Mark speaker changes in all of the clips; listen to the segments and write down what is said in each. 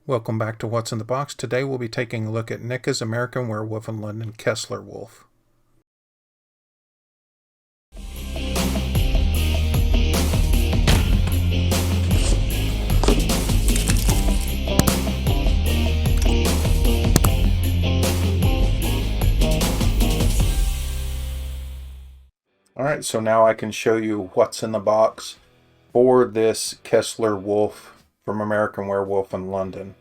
Speaker 1: Welcome back to What's in the Box. Today we'll be taking a look at Neca's American Werewolf and London Kessler Wolf. Alright, so now I can show you what's in the box for this Kessler Wolf from American Werewolf in London.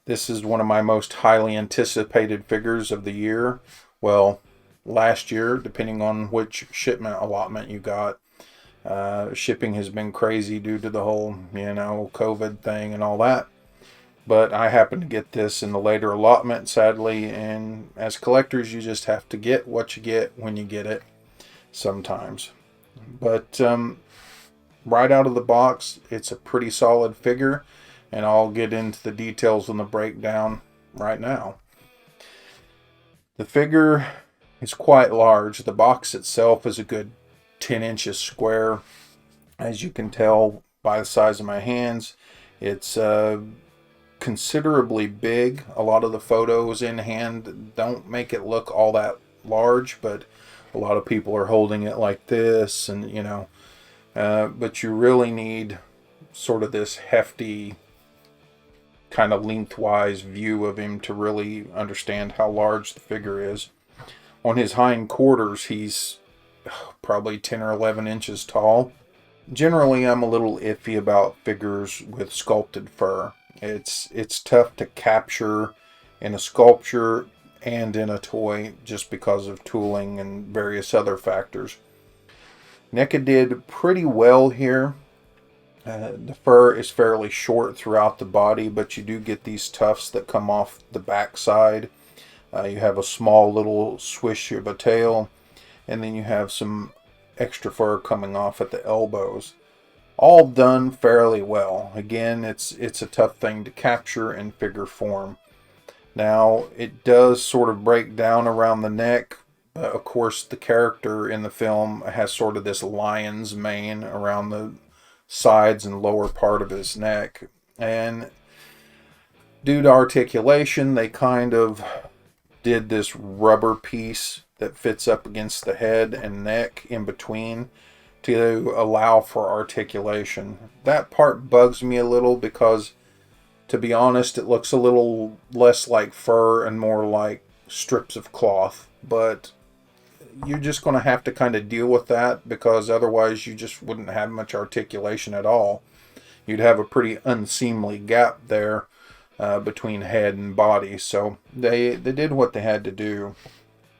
Speaker 1: This is one of my most highly anticipated figures of the year. Well, last year, depending on which shipment allotment you got. Shipping has been crazy due to the whole, COVID thing and all that. But I happened to get this in the later allotment, sadly. And as collectors, you just have to get what you get when you get it sometimes. But right out of the box, it's a pretty solid figure. And I'll get into the details on the breakdown right now. The figure is quite large. The box itself is a good 10 inches square. As you can tell by the size of my hands, it's considerably big. A lot of the photos in hand don't make it look all that large, but a lot of people are holding it like this, and but you really need sort of this hefty kind of lengthwise view of him to really understand how large the figure is. On his hind quarters, he's probably 10 or 11 inches tall. Generally, I'm a little iffy about figures with sculpted fur. It's tough to capture in a sculpture and in a toy just because of tooling and various other factors. Neca did pretty well here. The fur is fairly short throughout the body, but you do get these tufts that come off the backside. You have a small little swish of a tail, and then you have some extra fur coming off at the elbows. All done fairly well. Again, it's a tough thing to capture in figure form. Now, it does sort of break down around the neck. Of course, the character in the film has sort of this lion's mane around the sides and lower part of his neck. And due to articulation, they kind of did this rubber piece that fits up against the head and neck in between to allow for articulation. That part bugs me a little because, to be honest, it looks a little less like fur and more like strips of cloth. But you're just going to have to kind of deal with that, because otherwise you just wouldn't have much articulation at all. You'd have a pretty unseemly gap there between head and body. So they did what they had to do.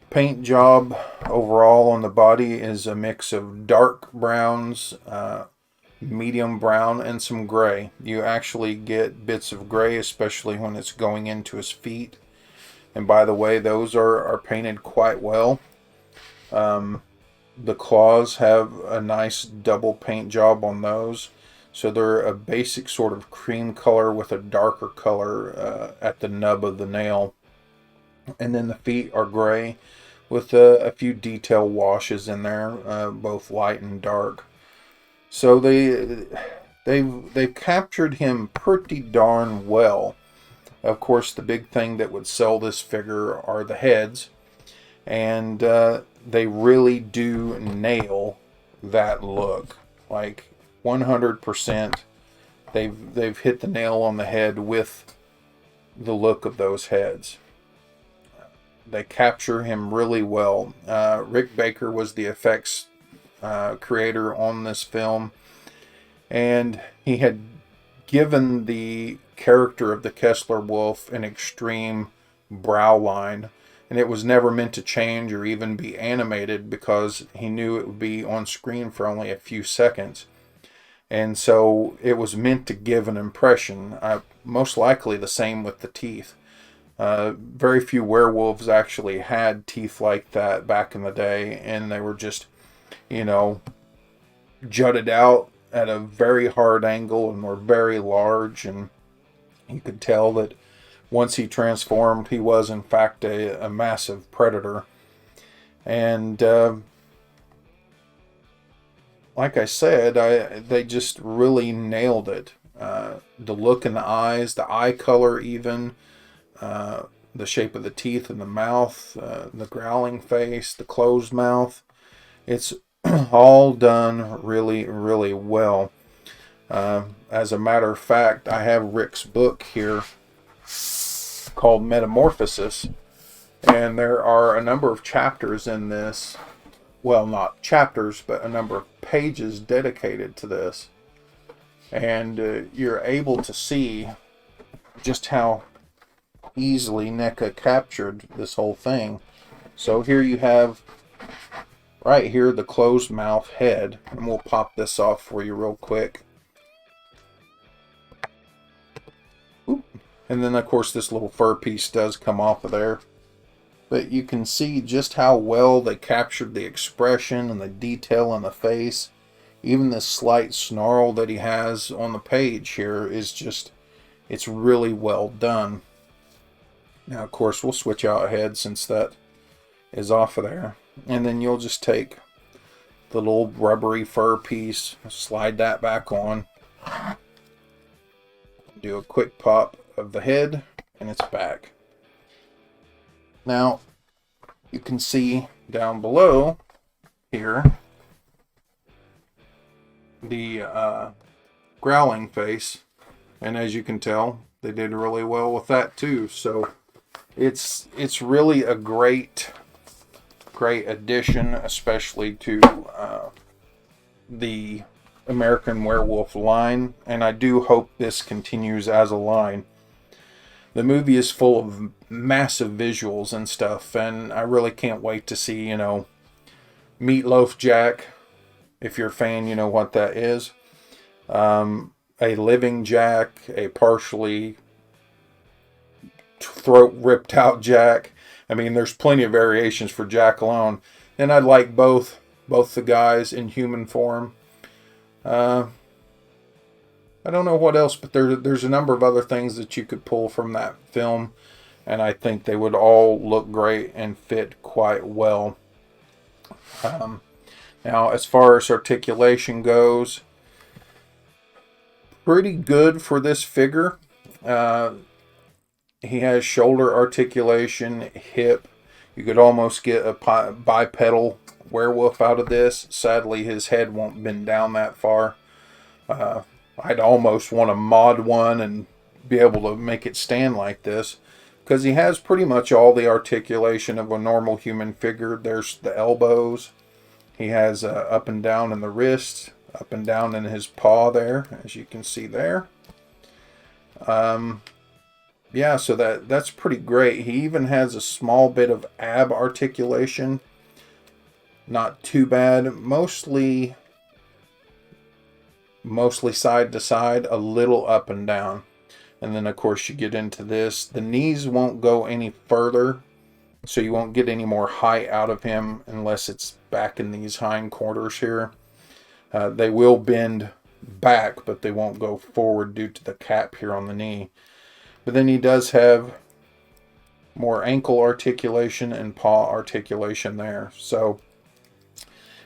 Speaker 1: Paint job overall on the body is a mix of dark browns, medium brown, and some gray. You actually get bits of gray, especially when it's going into his feet. And by the way, those are painted quite well. The claws have a nice double paint job on those. So they're a basic sort of cream color with a darker color at the nub of the nail. And then the feet are gray with a few detail washes in there, both light and dark. So they've captured him pretty darn well. Of course, the big thing that would sell this figure are the heads. And they really do nail that look. Like 100%. They've hit the nail on the head with the look of those heads. They capture him really well. Rick Baker was the effects creator on this film, and he had given the character of the Kessler Wolf an extreme brow line. And it was never meant to change or even be animated, because he knew it would be on screen for only a few seconds. And so it was meant to give an impression. Most likely the same with the teeth. Very few werewolves actually had teeth like that back in the day. And they were just, jutted out at a very hard angle and were very large. And you could tell that once he transformed, he was in fact a massive predator. And like I said, they just really nailed it. The look in the eyes, the eye color even, the shape of the teeth and the mouth, the growling face, the closed mouth. It's all done really, really well. As a matter of fact, I have Rick's book here called Metamorphosis, and there are a number of chapters in this. Well, not chapters, but a number of pages dedicated to this. And you're able to see just how easily Neca captured this whole thing. So here you have, right here, the closed mouth head. And we'll pop this off for you real quick. Oop. And then, of course, this little fur piece does come off of there. But you can see just how well they captured the expression and the detail on the face. Even this slight snarl that he has on the page here is just, it's really well done. Now, of course, we'll switch out ahead since that is off of there. And then you'll just take the little rubbery fur piece, slide that back on. Do a quick pop of the head, and it's back. Now, you can see down below here the growling face, and as you can tell, they did really well with that too. So it's really a great addition, especially to the American Werewolf line, and I do hope this continues as a line. The movie is full of massive visuals and stuff, and I really can't wait to see, Meatloaf Jack. If you're a fan, you know what that is. A living Jack, a partially throat ripped out Jack. I mean, there's plenty of variations for Jack alone. And I'd like both the guys in human form. I don't know what else, but there's a number of other things that you could pull from that film, and I think they would all look great and fit quite well. Now, as far as articulation goes, pretty good for this figure. He has shoulder articulation, hip. You could almost get a bipedal werewolf out of this. Sadly, his head won't bend down that far. I'd almost want to mod one and be able to make it stand like this, because he has pretty much all the articulation of a normal human figure. There's the elbows. He has up and down in the wrists, up and down in his paw there, as you can see there. Yeah, so that's pretty great. He even has a small bit of ab articulation. Not too bad. Mostly side to side, a little up and down. And then, of course, you get into this. The knees won't go any further, so you won't get any more height out of him unless it's back in these hind quarters here. They will bend back, but they won't go forward due to the cap here on the knee. But then he does have more ankle articulation and paw articulation there. So,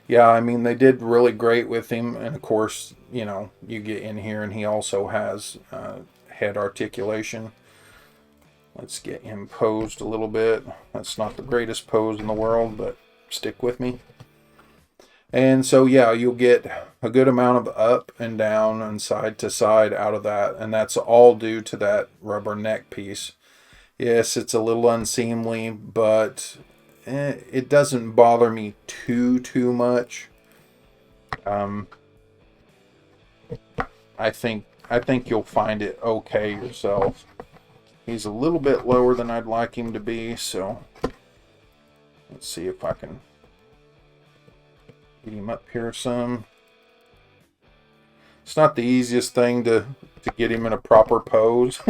Speaker 1: yeah, I mean, they did really great with him. And, of course, you get in here and he also has head articulation. Let's get him posed a little bit. That's not the greatest pose in the world, but stick with me. And so, yeah, you'll get a good amount of up and down and side to side out of that. And that's all due to that rubber neck piece. Yes, it's a little unseemly, but it doesn't bother me too much. I think you'll find it okay yourself. He's a little bit lower than I'd like him to be, so let's see if I can get him up here some. It's not the easiest thing to get him in a proper pose,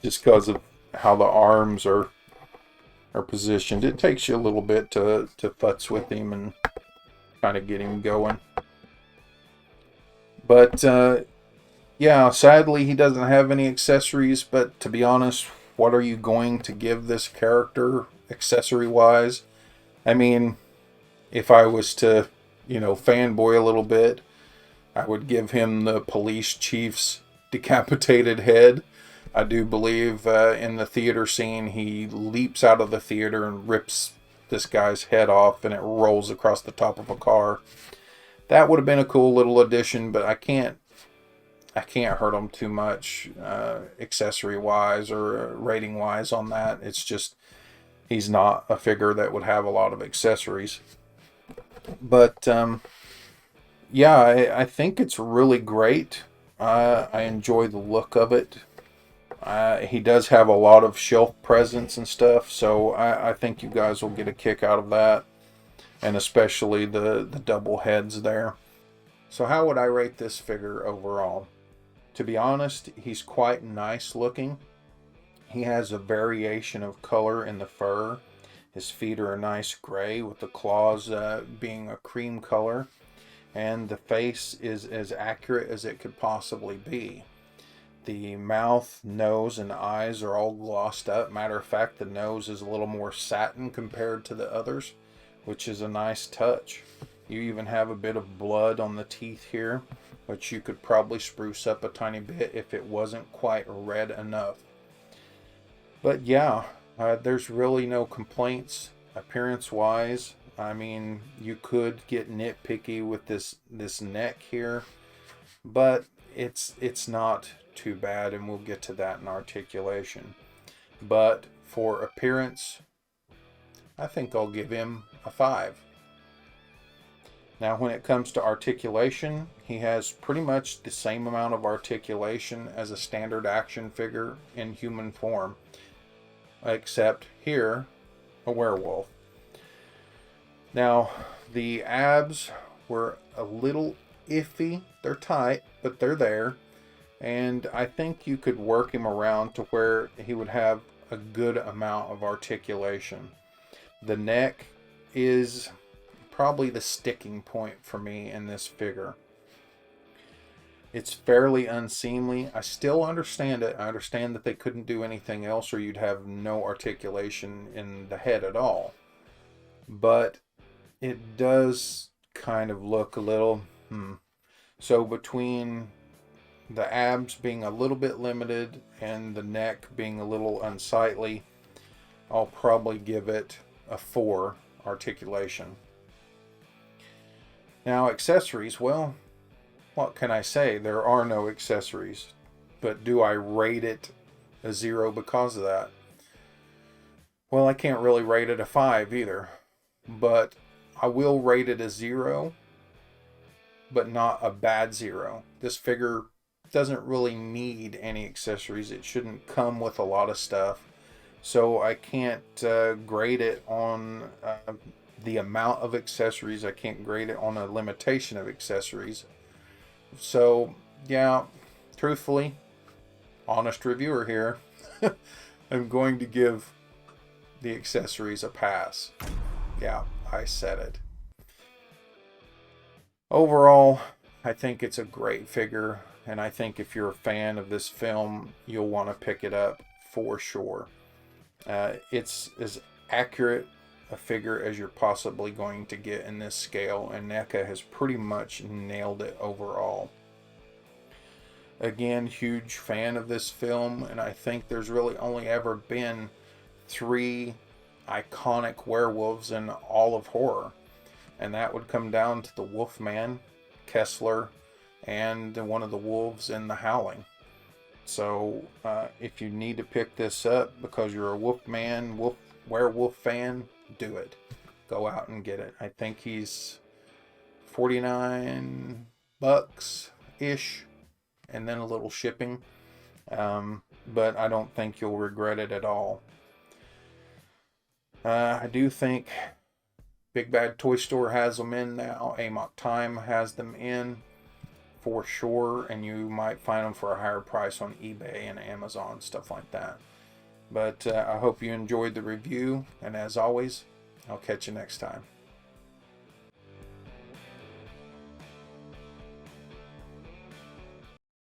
Speaker 1: just because of how the arms are positioned. It takes you a little bit to futz with him and kind of get him going. But yeah, sadly he doesn't have any accessories, but to be honest, what are you going to give this character accessory wise? I mean, if I was to, fanboy a little bit, I would give him the police chief's decapitated head. I do believe in the theater scene, he leaps out of the theater and rips this guy's head off, and it rolls across the top of a car. That would have been a cool little addition, but I can't hurt him too much accessory wise or rating wise on that. It's just, he's not a figure that would have a lot of accessories. But yeah, I think it's really great. I enjoy the look of it. He does have a lot of shelf presence and stuff, so I think you guys will get a kick out of that, and especially the double heads there. So how would I rate this figure overall? To be honest, he's quite nice looking. He has a variation of color in the fur. His feet are a nice gray with the claws being a cream color. And the face is as accurate as it could possibly be. The mouth, nose, and eyes are all glossed up. Matter of fact, the nose is a little more satin compared to the others, which is a nice touch. You even have a bit of blood on the teeth here, which you could probably spruce up a tiny bit if it wasn't quite red enough. But yeah, there's really no complaints appearance-wise. I mean, you could get nitpicky with this neck here, but it's not too bad, and we'll get to that in articulation. But for appearance, I think I'll give him a 5. Now, when it comes to articulation, he has pretty much the same amount of articulation as a standard action figure in human form, except here, a werewolf. Now, the abs were a little iffy. They're tight, but they're there. And I think you could work him around to where he would have a good amount of articulation. The neck is probably the sticking point for me in this figure. It's fairly unseemly. I still understand it. I understand that they couldn't do anything else, or you'd have no articulation in the head at all. But it does kind of look a little So between the abs being a little bit limited and the neck being a little unsightly, I'll probably give it a 4 articulation. Now, accessories, well, what can I say? There are no accessories. But do I rate it a 0 because of that? Well, I can't really rate it a 5 either. But I will rate it a 0, but not a bad 0. This figure doesn't really need any accessories. It shouldn't come with a lot of stuff. So I can't grade it on the amount of accessories. I can't grade it on a limitation of accessories. So, yeah, truthfully, honest reviewer here, I'm going to give the accessories a pass. Yeah, I said it. Overall, I think it's a great figure, and I think if you're a fan of this film, you'll want to pick it up for sure. It's as accurate a figure as you're possibly going to get in this scale, and Neca has pretty much nailed it overall. Again, huge fan of this film, and I think there's really only ever been 3 iconic werewolves in all of horror, and that would come down to the Wolfman, Kessler, and one of the wolves in the Howling. So if you need to pick this up because you're a Wolfman, werewolf fan, do it. Go out and get it. I think he's $49 ish, and then a little shipping. But I don't think you'll regret it at all. I do think Big Bad Toy Store has them in now. Amok Time has them in for sure, and you might find them for a higher price on eBay and Amazon, stuff like that. But I hope you enjoyed the review, and as always, I'll catch you next time.